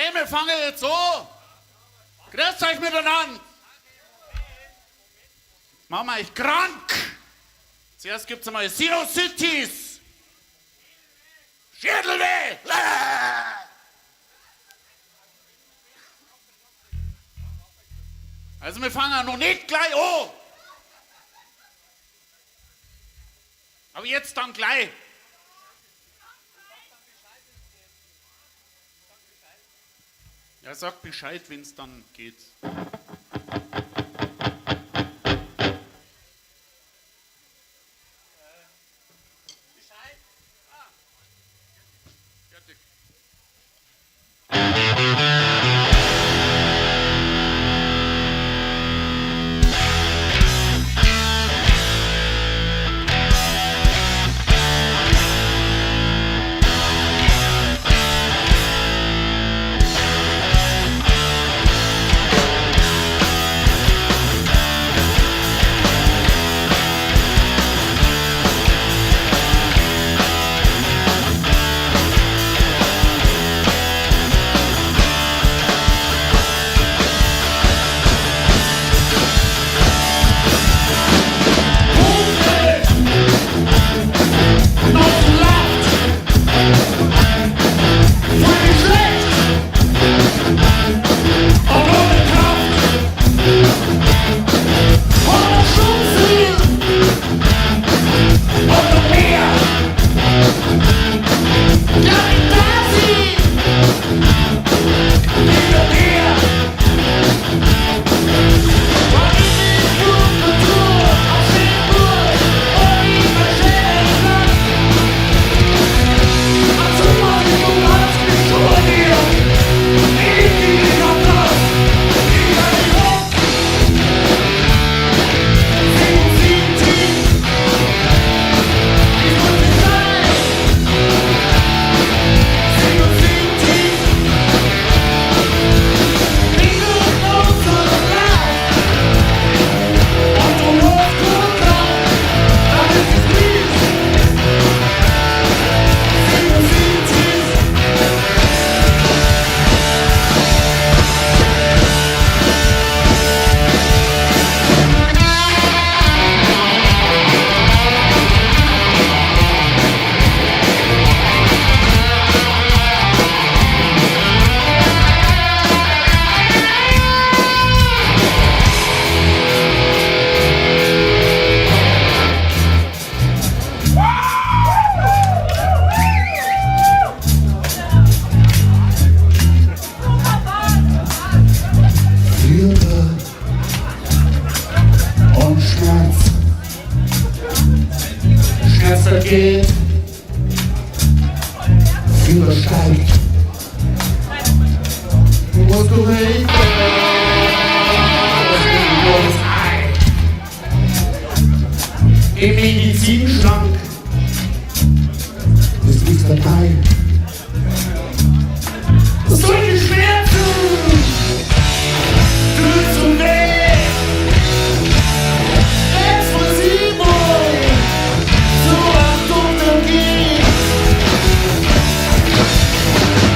Ey, wir fangen jetzt an. Grüßt euch miteinander. Machen wir euch krank. Zuerst gibt's einmal Sinusitis. SchädlwäH. Also wir fangen noch nicht gleich an. Aber jetzt dann gleich. Ja, sag Bescheid, wenn es dann geht. Bescheid? Fertig. Geht, Fieber steigt, musst du reden, im Medizinschrank ist nichts dabei. Solche Schmerzen, tut so weh, Explosivung, so Achtung, dann geht.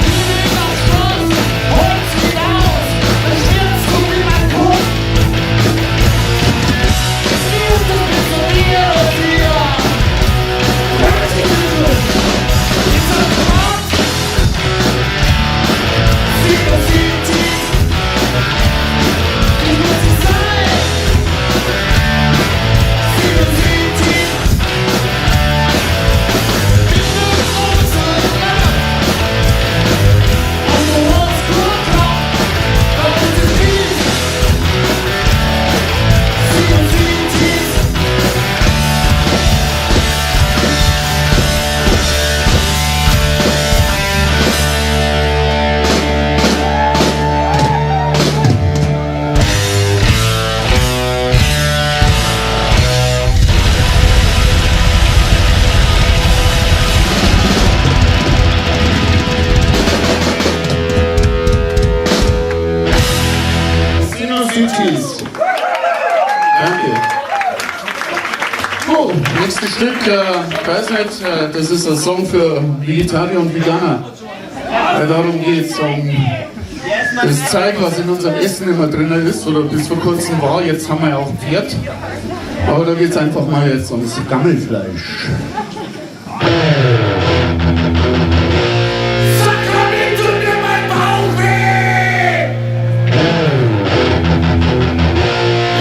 Geh auf Schluss, hol's wieder aus, dann schwirrst du wie mein Kopf. Siehst du bist so mir und dir, hörst du nicht, dieser Kopf. Sieh das sieht tief, ich muss es sein. Sieh das sieht tief, ich muss unsere Nacht. Und du hast gut drauf, weil es ist tief. Sieh das sieht tief. Sinusitis. Danke. So, nächstes Stück, ich weiß nicht, das ist ein Song für Vegetarier und Veganer. Darum geht's. Das zeigt, was in unserem Essen immer drin ist, oder bis vor kurzem war. Jetzt haben wir ja auch ein Pferd. Aber da geht es einfach mal jetzt ums Gammelfleisch. Sakrament, tut mir mein Bauch weh!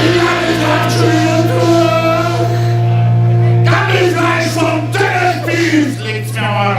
Ich hab es grad schon durch! Gammelfleisch vom Dönerspieß liegt's mir an!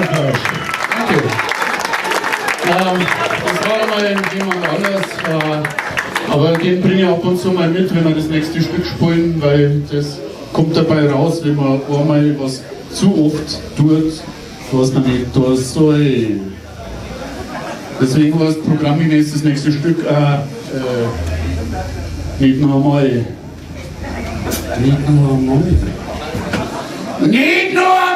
Applaus. Danke. Das war mal jemand anders, aber den bringe ich ab und zu mal mit, wenn wir das nächste Stück spielen, weil das kommt dabei raus, wenn man einmal was zu oft tut, was man nicht tun soll. Deswegen war das Programm das nächste Stück nicht nur einmal. Nicht nur einmal. Nicht nur einmal!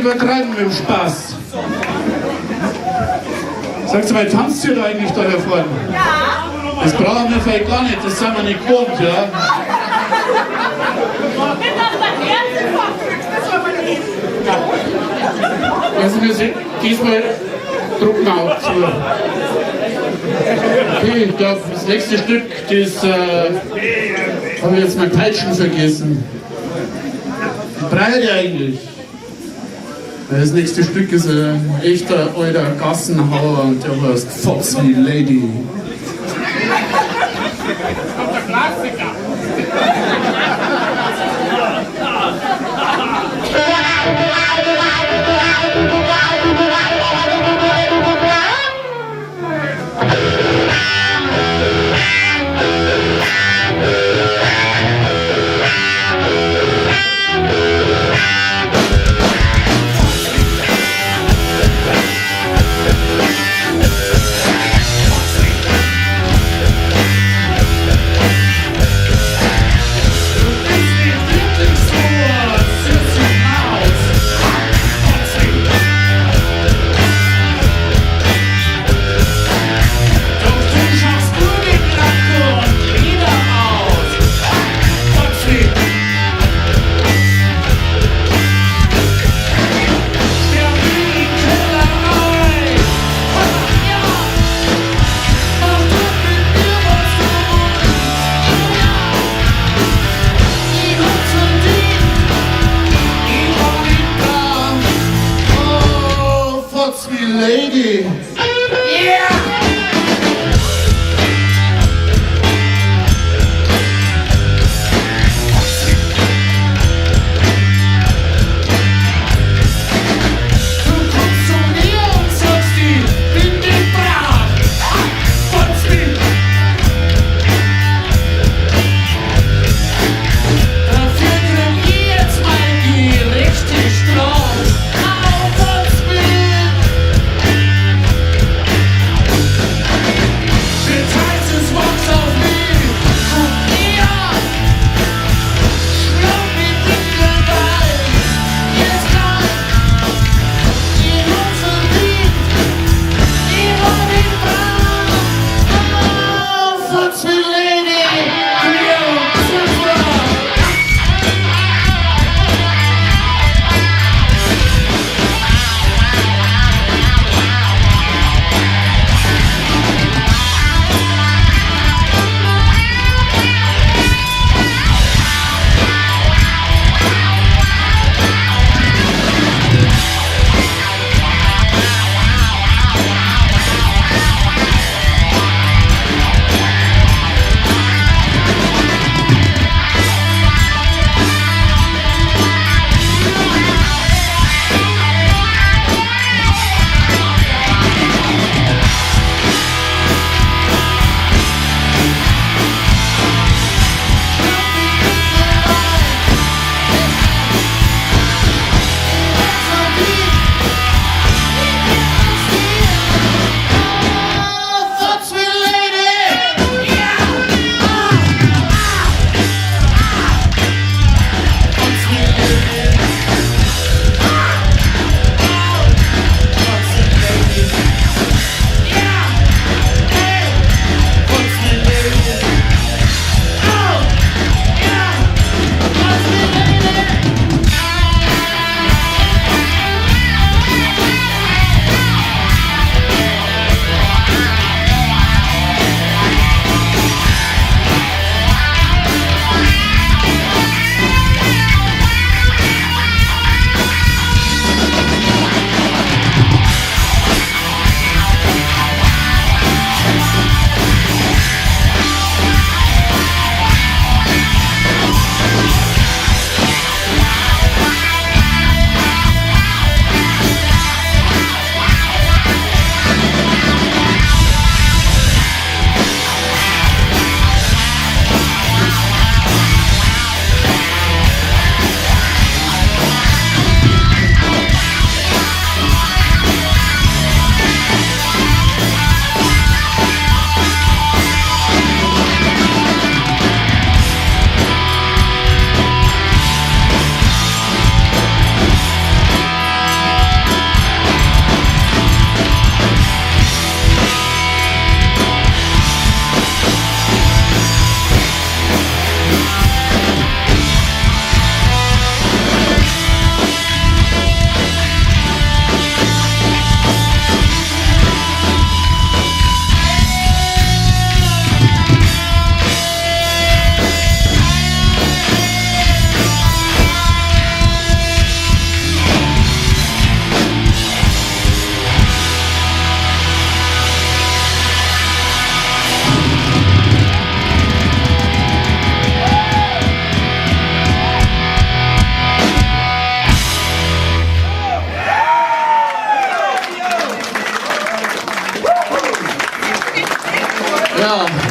übertreiben mit dem Spaß. Sagst du mal, tanzt ihr da eigentlich da vorne? Ja. Das brauchen wir vielleicht gar nicht, das sind wir nicht gewohnt, ja. Also wir sind diesmal drucken auch zu. Okay, ich glaube, das nächste Stück, das habe ich jetzt mein Peitschen vergessen. Wie breit eigentlich? Das nächste Stück ist ein echter alter Gassenhauer und der heißt Foxy Lady. Der Klassiker.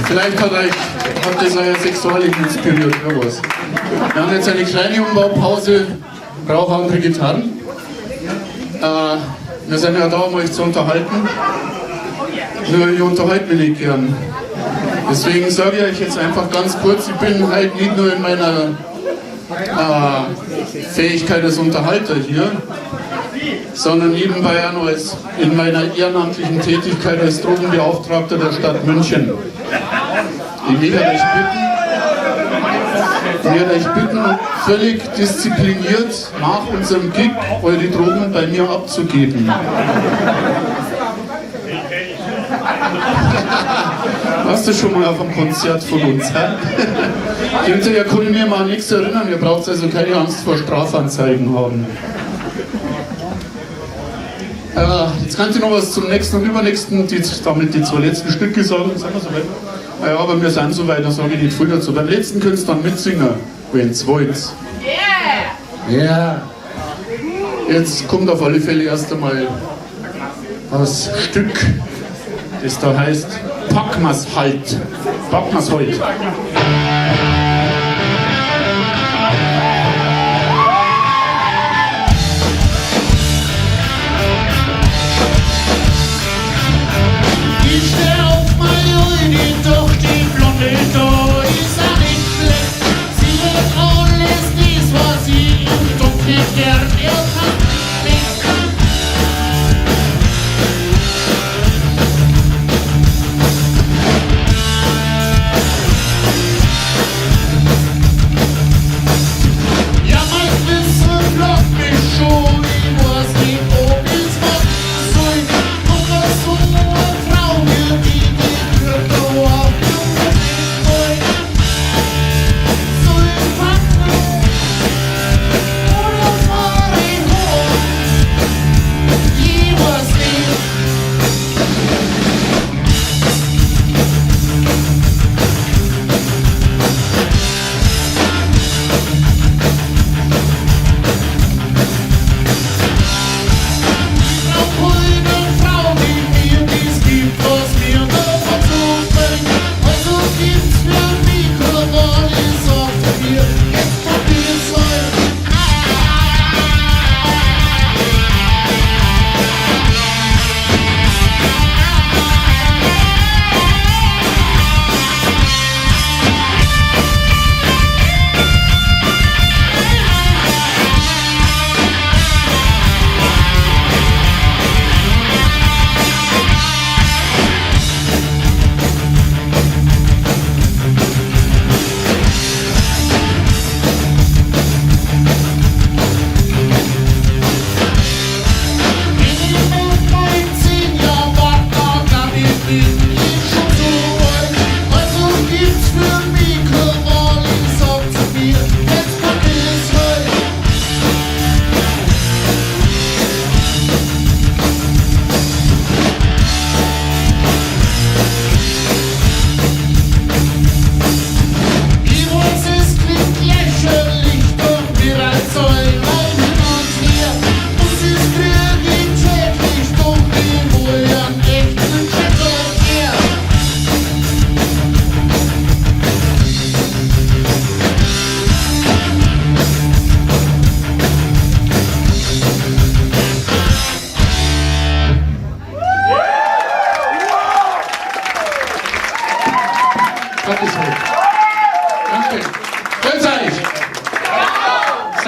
Vielleicht hat das euer Sexualleben inspiriert, oder was? Wir haben jetzt eine kleine Umbaupause, brauchen andere Gitarren. Wir sind ja da, um euch zu unterhalten. Nur ich unterhalte mich nicht gern. Deswegen sage ich euch jetzt einfach ganz kurz, ich bin halt nicht nur in meiner Fähigkeit als Unterhalter hier, sondern nebenbei auch noch in meiner ehrenamtlichen Tätigkeit als Drogenbeauftragter der Stadt München. Ich werde euch bitten, völlig diszipliniert nach unserem Gig eure Drogen bei mir abzugeben. Warst du schon mal auf einem Konzert von uns? Hinterher kann ich mir mal an nichts erinnern, ihr braucht also keine Angst vor Strafanzeigen haben. Jetzt kann ich noch was zum nächsten und übernächsten, damit die zwei letzten Stücke sagen. Sind wir so weit? Ja, aber wir sind so weit, da sage ich nicht viel dazu. Beim letzten könnt ihr dann mitsingen, wenn's wollt. Yeah! Yeah! Jetzt kommt auf alle Fälle erst einmal das Stück, das da heißt Packmas halt. Packmas halt. Doch die Blonde da ist auch nicht schlecht. Sie wird alles dies, was sie im Dunkeln gern erkannt. Ja, mein Wissen blockt mich schon, ich weiß nicht, ob ich's machen soll. Aber so eine Frau wie die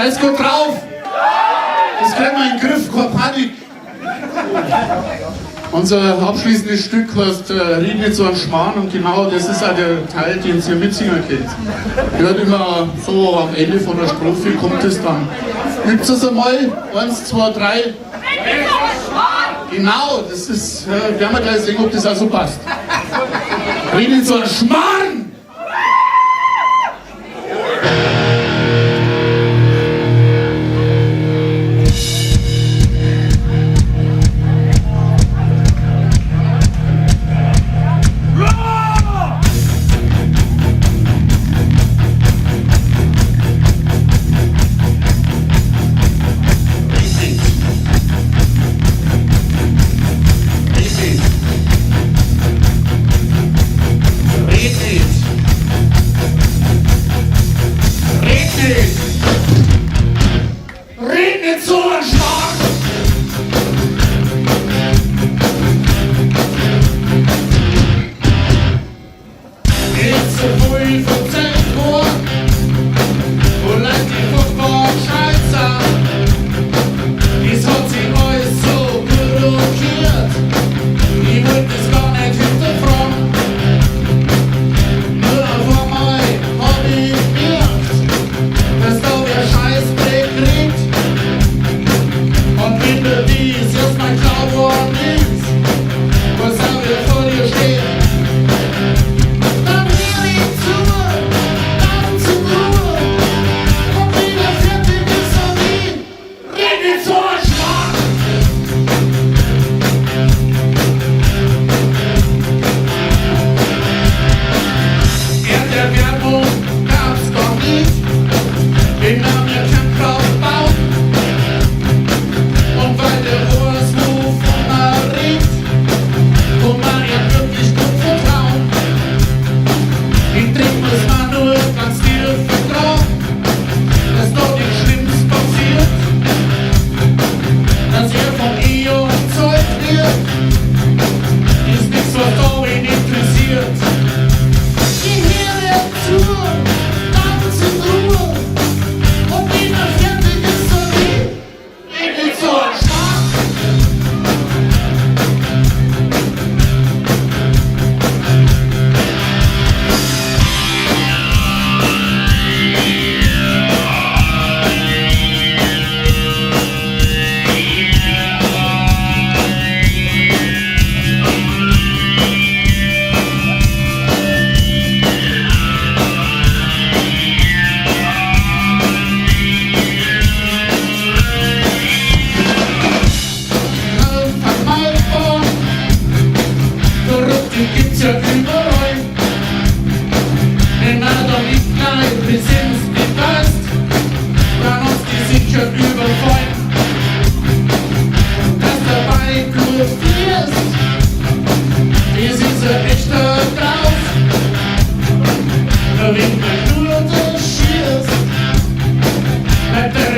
Seid gut drauf? Das kriegen wir in den Griff, keine Panik. Unser abschließendes Stück heißt Red nicht so ein Schmarrn und genau das ist auch der Teil, den ihr mitsingen könnt. Hört immer so am Ende von der Strophe kommt es dann. Übt es einmal? 1, 2, 3. Genau, das ist, werden wir gleich sehen, ob das auch so passt. Red nicht so ein Schmarrn! Red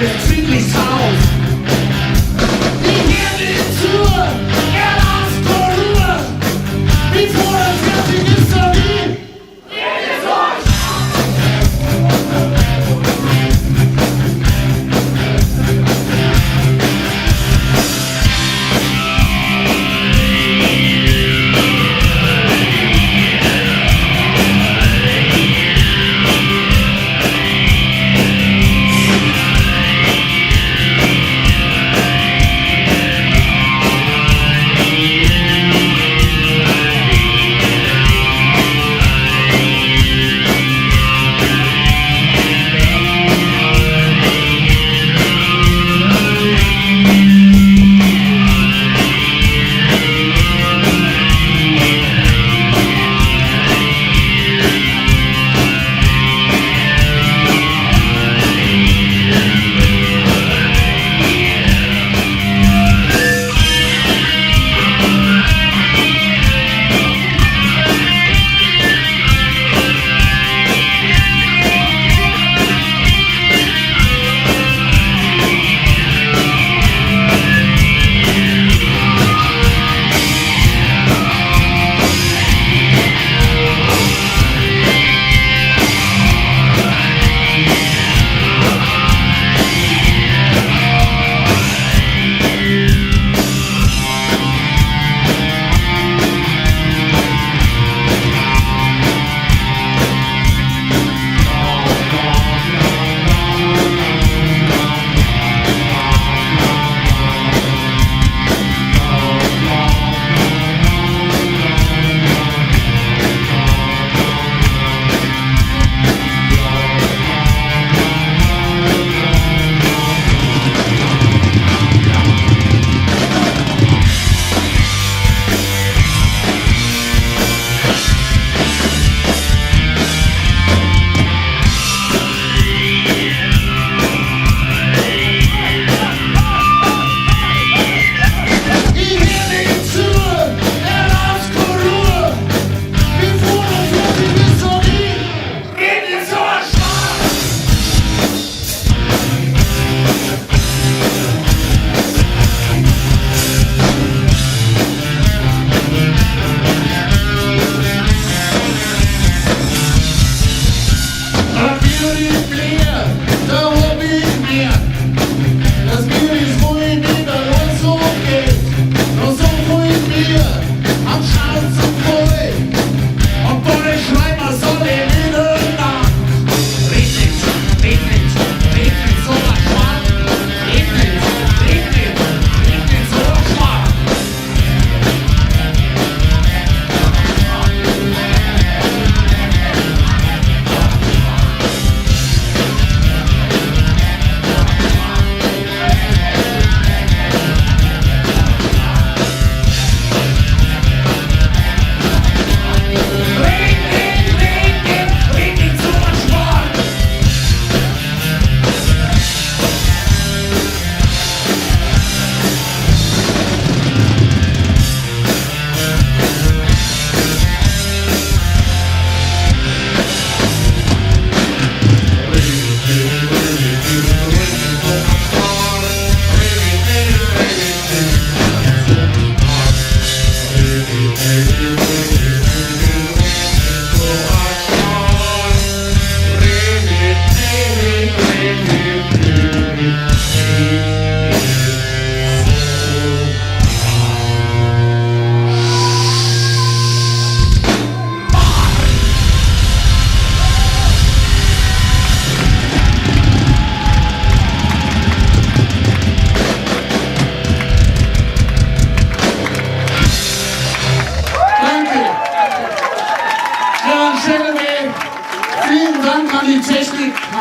ist friedlichs Haus. Die Herde zur, er lasst vor Ruhe. Wie vor der fertig ist er nie.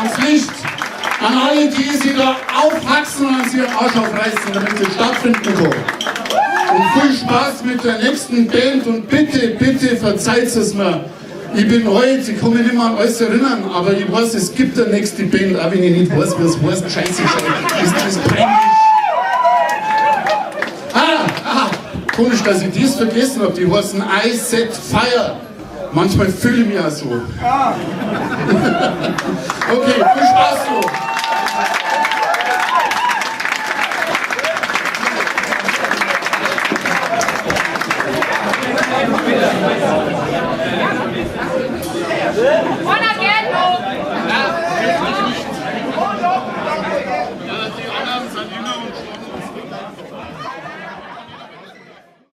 ans Licht, an alle, die sich da aufhaxen und sich den Arsch aufreißen, damit sie stattfinden kann. Und viel Spaß mit der nächsten Band und bitte, bitte verzeiht es mir. Ich bin alt, ich kann mich nicht mehr an alles erinnern, aber ich weiß, es gibt eine nächste Band, auch wenn ich nicht weiß, wie es heißt. Scheiße, ist das peinlich. Komisch, dass ich das vergessen habe, die heißen I Set Fire. Manchmal fühle ich mich auch so. Okay, viel Spaß noch.